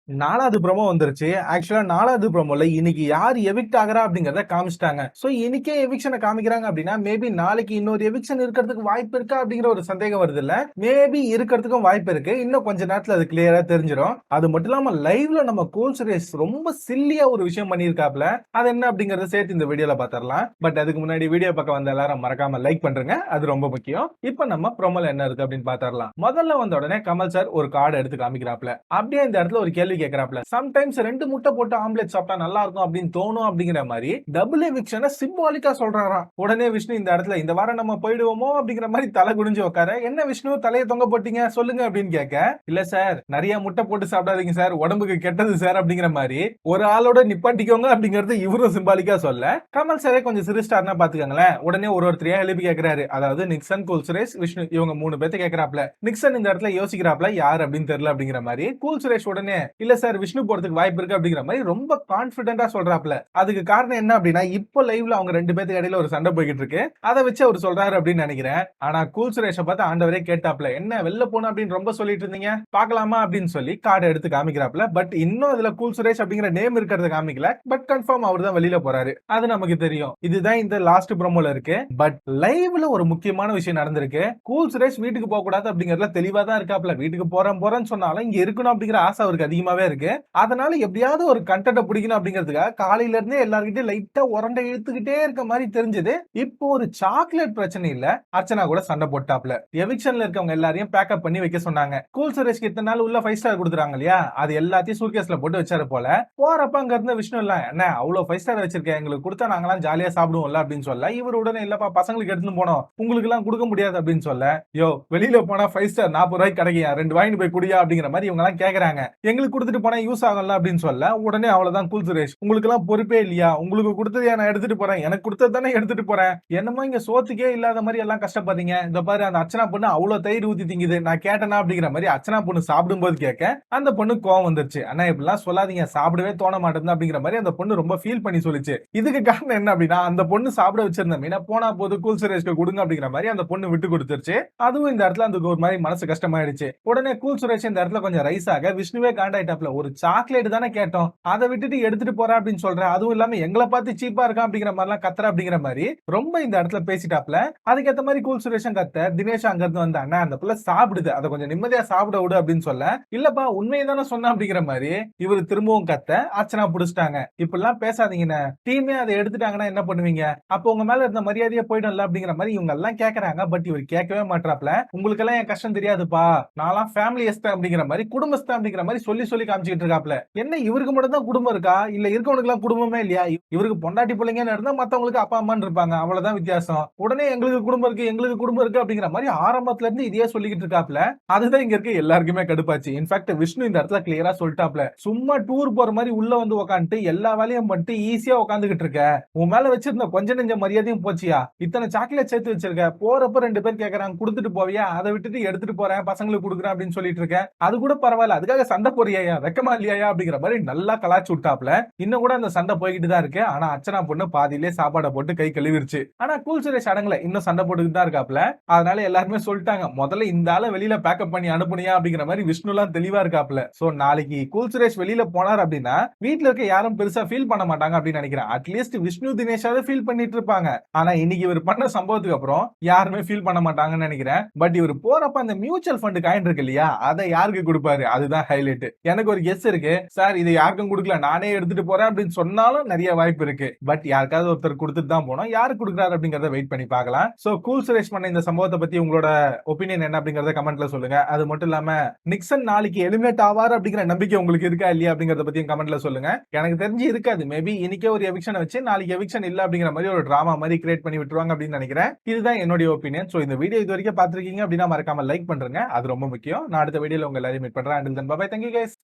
4வது ப்ரோமோ வந்துருச்சு. ஆக்சுவலா 4வது ப்ரோமோல இன்னைக்கு யார் எவிக்ட் ஆகுறா அப்படிங்கிறத காமிச்சுட்டாங்க. சோ இன்னைக்கே எவிக்ஷன காமிக்கிறாங்க அப்படின்னா, மேபி நாளைக்கு இன்னொரு எவிக்ஷன் இருக்கிறதுக்கு வாய்ப்பு இருக்கா அப்படிங்கிற ஒரு சந்தேகம் வருதுல்ல. மேபி இருக்கிறதுக்கும் வாய்ப்பு இருக்கு. இன்னும் கொஞ்ச நேரத்துல அது கிளியரா தெரிஞ்சிரும். அது மட்டும் இல்லாம லைவ்ல நம்ம கோல் சுரேஷ் ரொம்ப சில்லியா ஒரு விஷயம் பண்ணியிருக்காப்ல. அது என்ன அப்படிங்கறத சேர்த்து இந்த வீடியோல பாத்திரலாம். பட் அதுக்கு முன்னாடி வீடியோ பக்கம் வந்த எல்லாரும் மறக்காம லைக் பண்றீங்க. அது ரொம்ப முக்கியம். இப்ப நம்ம ப்ரோமோல என்ன இருக்கு அப்படின்னு பாத்திரலாம். முதல்ல வந்த உடனே கமல் சார் ஒரு கார்டு எடுத்து காமிக்கிறாப்ல. அப்படியே இந்த இடத்துல ஒரு கேள்வி கேக்குறாப்ல. சம்டைம்ஸ் 2 முட்டை போட்டு ஆம்லெட் சாப்பிட்டா நல்லா இருக்கும் அப்படின்னு தோணும் அப்படிங்கிற மாதிரி டபுள் எவிக்ஷனை சிம்பாலிக்கா சொல்றாராம். உடனே விஷ்ணு இந்த இடத்துல இந்த வாரம் நம்ம போயிடுவோமோ அப்படிங்கிற மாதிரி தலை குனிஞ்சு உட்கார, என்ன விஷ்ணு தலையை தொங்க போட்டீங்க சொல்லுங்க அப்படின்னு கேட்க, இல்ல சார் நிறைய முட்டை போட்டு சாப்பிடாதீங்க சார், உடம்புக்கு கெட்டது சார் அப்படிங்கிற மாதிரி ஒரு ஆளோட நிப்பாட்டிக்கோங்க அப்படிங்கறது இவரும் சிம்பாலிக்கா சொல்ல, கமல் சாரே கொஞ்சம் சிரிஸ்டார்னா பாத்துக்கங்களேன். உடனே ஒருத்தரையா எழுப்பி கேட்கிறாரு. அதாவது நிக்சன், கூல் சுரேஷ், விஷ்ணு இவங்க 3 பேர்த்த கேட்கிறாப்ல. நிக்சன் இந்த இடத்துல யோசிக்கிறாப்ல யார் அப்படின்னு தெரியல அப்படிங்கிற மாதிரி. கூல் சுரேஷ் உடனே இல்ல சார் விஷ்ணு போறதுக்கு வாய்ப்பு இருக்கு அப்படிங்கிற மாதிரி ரொம்ப கான்பிடென்டா சொல்றாப்ல. அதுக்கு காரணம் என்ன அப்படின்னா, இப்போ லைவ்ல அவங்க 2 பேருக்கு இடையில ஒரு சண்டை போய்கிட்டு இருக்கு. அதை வச்சு அவர் சொல்றாரு அப்படின்னு நினைக்கிறேன். ஆனா கூல் சுரேஷை பார்த்து ஆண்டவரே கேட்டாப்ல, என்ன வெளில போன அப்படின்னு ரொம்ப சொல்லிட்டு இருந்தீங்க, பார்க்கலாமா அப்படின்னு சொல்லி கார்டு எடுத்து காமிக்கிறாப்ல. பட் இன்னும் அதுல கூல் சுரேஷ் அப்படிங்கிற நேம் இருக்கிறத காமிக்கல. பட் கன்ஃபார்ம் அவர் தான் வெளியில போறாரு. அது நமக்கு தெரியும். இதுதான் இந்த லாஸ்ட் ப்ரோமோல இருக்கு. பட் லைவ்ல ஒரு முக்கியமான விஷயம் நடந்திருக்கு. கூல் சுரேஷ் வீட்டுக்கு போக கூடாது அப்படிங்கறதுல தெளிவா தான் இருக்காப்ல. வீட்டுக்கு போறேன்னு சொன்னாலும் இங்க இருக்கணும் அப்படிங்கிற ஆசை அவருக்கு அதிகமாவே இருக்கு. அதனால எப்படியாவது ஒரு கண்டென்ட் பிடிக்கணும் அப்படிங்கிறதுக்காக காலையில இருந்தே எல்லார்கிட்டயும் லைட்டா உரண்டை இழுத்துக்கிட்டே இருக்க மாதிரி தெரிஞ்சது. இப்போ ஒரு சாக்லேட் பிரச்சனை இல்ல, அர்ச்சனா கூட சண்டை போட்டாப்ல. எவிக்ஷன்ல இருக்கவங்க எல்லாரையும் பேக்கப் பண்ணி வைக்க சொன்னாங்க. கூல் சுரேஷ்க்கு இத்தனை நாள் உள்ள 5 ஸ்டார் கொடுத்துறாங்க இல்லையா, அது எல்லாத்தையும் சூட்கேஸ்ல போட்டு வச்சாரு போல. போறப்ப அங்க இருந்த விஷ்ணு இல்ல, என்ன அவ்வளவு 5 ஸ்டார் வச்சிருக்கேன், எங்களுக்கு கொடுத்தா நாங்களாம் ஜாலியா சாப்பிடுவோம்ல அப்படின்னு சொல்ல, இவர் உடனே இல்லப்பா பசங்களுக்கு எடுத்துன்னு போனோம், உங்களுக்கு எல்லாம் கொடுக்க முடியாது அப்படின்னு சொல்ல, யோ வெளியில போனா 5 ஸ்டார் 40 ரூபாய்க்கு கிடைக்கும், 2 வாங்கிட்டு போய் குடியா அப்படிங்கிற மாதிரி இவங்க எல்லாம் கேக்குறாங்க. எங்களுக்கு கொடுத்துட்டு போனா யூஸ் ஆகல அப்படின்னு சொல்ல, உடனே அவ்வளவுதான் கூல் சுரேஷ், உங்களுக்கு எல்லாம் பொறுப்பே இல்லையா, உங்களுக்கு கொடுத்தது நான் எடுத்துட்டு போறேன், எனக்கு கொடுத்தது தானே எடுத்துட்டு போறேன், என்னமோ இங்க சோத்துக்கே இல்லாத மாதிரி எல்லாம் கஷ்டப்படுறீங்க, இந்த பாரு அந்த அர்ச்சனா பொண்ணு அவ்வளவு தயிர் ஊத்தி திங்குது, நான் கேட்டனா அப்படிங்கிற மாதிரி அர்ச்சனா பொண்ணு சாப்பிடும்போது கேட்க அந்த பொண்ணு கோவம் வந்துருச்சு. ஆனா இப்படிலாம் சொல்லாதீங்க, சாப்பிடவே தோண மாட்டேங்குது அப்படிங்கிற மாதிரி அந்த பொண்ணு ரொம்ப ஃபீல் பண்ணி சொல்லிச்சு. இதுக்கு காரணம் என்ன அப்படின்னா, அந்த பொண்ணு சாப்பிட வச்சிருந்த மீனை போனா போது கூல் சுரேஷ்க்கு கொடுங்க அப்படிங்கிற மாதிரி அந்த பொண்ணு விட்டு கொடுத்துருச்சு. அதுவும் இந்த இடத்துல அந்த ஒரு மாதிரி மனசு கஷ்டமாயிடுச்சு. உடனே கூல் சுரேஷ் இந்த இடத்துல கொஞ்சம் ரைஸ் ஆக விஷ்ணுவே காண்டாயிட்டாப்ல. ஒரு சாக்லேட் தானே கேட்டோம், அதை விட்டுட்டு எடுத்துட்டு போறா அப்படின்னு சொல்ற, அதுவும் இல்லாம எங்களை பார்த்து சீப்பா இருக்கா அப்படிங்கிற மாதிரி எல்லாம் கத்துற அப்படிங்கிற மாதிரி ரொம்ப இந்த இடத்துல பேசிட்டாப்ல. அதுக்கேற்ற மாதிரி கூல் சுரேஷன் கத்த, தினேஷ் அங்க இருந்து வந்தாங்க, அந்த புள்ள சாப்பிடுது, அதை கொஞ்சம் நிம்மதியா சாப்பிட விடு அப்படின்னு சொல்ல, இல்லப்பா உண்மையை தானே சொன்ன அப்படிங்கிற மாதிரி இவர் திரும்பவும் கத்த, அர்ச்சனா புடிச்சிட்டாங்க. இப்படிலாம் பேசாதீங்கன்னு, டீமே அதை எடுத்துட்டாங்கன்னா என்ன பண்ணுவீங்க, அப்போ உங்க மேல இருந்த மரியாதையே போயிடும்ல அப்படிங்கிற மாதிரி இவங்க எல்லாம் கேக்குறாங்க. பட் இவர் கேட்கவே மாட்டாப்ல. உங்களுக்கு எல்லாம் என் கஷ்டம் தெரியாதுப்பா, நான்லாம் ஃபேமிலி எஸ்தான் அப்படிங்கிற மாதிரி, குடும்பஸ்தான் அப்படிங்கிற மாதிரி சொல்லி சொல்லி காமிச்சிட்டு இருக்காப்ல. என்ன இவருக்கு மட்டும் தான் குடும்பம் இருக்கா, இல்ல இருக்கவனுக்கு எல்லாம் குடும்பமே இல்லையா? இவருக்கு பொண்டாட்டி பிள்ளைங்கன்னு இருந்தா மத்தவங்களுக்கு அப்பா அம்மான்னு இருப்பாங்க, அவ்வளவுதான் வித்தியாசம். உடனே எங்களுக்கு குடும்பம் இருக்கு, எங்களுக்கு குடும்பம் இருக்கு அப்படிங்கிற மாதிரி ஆரம்பத்துல இருந்து இதையே சொல்லிக்கிட்டு இருக்காப்ல. அதுதான் இங்க இருக்க எல்லாருக்குமே கடுப்பாச்சு. இன்ஃபேக்ட் விஷ்ணு இந்த இடத்துல கிளியரா சொல்லிட்டாப்ல, சும்மா டூர் போற மாதிரி உள்ள வந்து உட்காந்துட்டு எல்லா வேலையும் பண்ணிட்டு ஈஸியா உட்காந்துக்கிட்டு இருக்க, உன் மேல வச்சிருந்த கொஞ்ச நெஞ்ச மரியாதையும் போச்சியா, இத்தனை சாக்லேட் சேர்த்து வச்சிருக்க, போறப்ப 2 பேர் கேக்குறாங்க கொடுத்துட்டு போவியா, அதை விட்டுட்டு எடுத்துட்டு போறேன் பசங்களுக்கு கொடுக்குறேன் அப்படின்னு சொல்லிட்டு இருக்க, அது கூட பரவாயில்ல, அதுக்காக சண்டை போறியா, வெக்கமா இல்லையா அப்படிங்கிற மாதிரி நல்லா கலாச்சு விட்டாப்ல. இன்னும் கூட அந்த சண்டை போய்கிட்டு தான் இருக்கு. ஆனா அர்ச்சனா பொண்ணு பாதியிலே சாப்பாடை போட்டு கை கழுவிருச்சு. ஆனா கூல் சுரேஷ் அடங்கல, இன்னும் சண்டை போட்டுக்கிட்டு தான் இருக்காப்ல. அதனால எல்லாருமே சொல்லிட்டாங்க, முதல்ல இந்த ஆளை வெளியில பேக்கப் பண்ணி அனுப்புனியா அப்படிங்கிற மாதிரி விஷ்ணு எல்லாம் தெளிவா இருக்காப்ல. சோ நாளைக்கு கூல் சுரேஷ் வெளியில போனார் அப்படின்னா வீட்டுல இருக்க யாரும் பெருசா ஃபீல் பண்ண மாட்டாங்க அப்படின்னு நினைக்கிறேன். அட்லீஸ்ட் விஷ்ணு தினேஷாவது ஃபீல் பண்ணிட்டு இருப்பாங்க. ஆனா இன்னைக்கு இவர் பண்ண சம்பவத்துக்கு அப்புறம் யாருமே ஃபீல் பண்ண மாட்டாங்கன்னு நினைக்கிறேன். பட் இவர் போறப்ப அந்த மியூச்சுவல் ஃபண்ட் காயின் இருக்கு இல்லையா, அதை யாருக்கு கொடுப்பாரு, அதுதான் ஹைலைட். எனக்கு ஒரு கெஸ் இருக்கு, சார் இதை யாருக்கும் கொடுக்கல, நானே எடுத்துட்டு போறேன் அப்படின்னு சொன்னாலும் நிறைய வாய்ப்பு இருக்கு. பட் யாருக்காவது ஒருத்தர் கொடுத்துட்டு தான் போனோம், யாரு கொடுக்குறாரு அப்படிங்கறத வெயிட் பண்ணி பார்க்கலாம். சோ கூல் சுரேஷ் பண்ண இந்த சம்பவத்தை பத்தி உங்களோட ஒப்பீனியன் என்ன அப்படிங்கறத கமெண்ட்ல சொல்லுங்க. அது மட்டும் இல்லாம நிக்சன் நாளைக்கு எலிமினேட் ஆவார் அப்படிங்கிற நம்பிக்கை உங்களுக்கு இருக்கா இல்லையா அப்படிங்கறத பத்தி கமெண்ட்ல சொல்லுங்க. எனக்கு தெரிஞ்சு இருக்காது, மேபி இன்னைக்கே ஒரு எவிக்ஷன் வச்சு நாளைக்கு எவிக்ஷன் இல்ல அப்படிங்கிற மாதிரி ஒரு டிராமா மாதிரி கிரியேட் பண்ணி விட்டுருவாங்க அப்படின்னு நினைக்கிறேன். இதுதான் என்னுடைய ஒப்பீனியன். சோ இந்த வீடியோ இது வரைக்கும் பாத்துருக்கீங்க அப்படின்னா மறக்காம லைக் பண்றேங்க, அது ரொம்ப முக்கியம். நான் அடுத்த வீடியோல உங்க எல்லாரையும் மீட் பண்றேன். Until then, bye bye, thank you guys.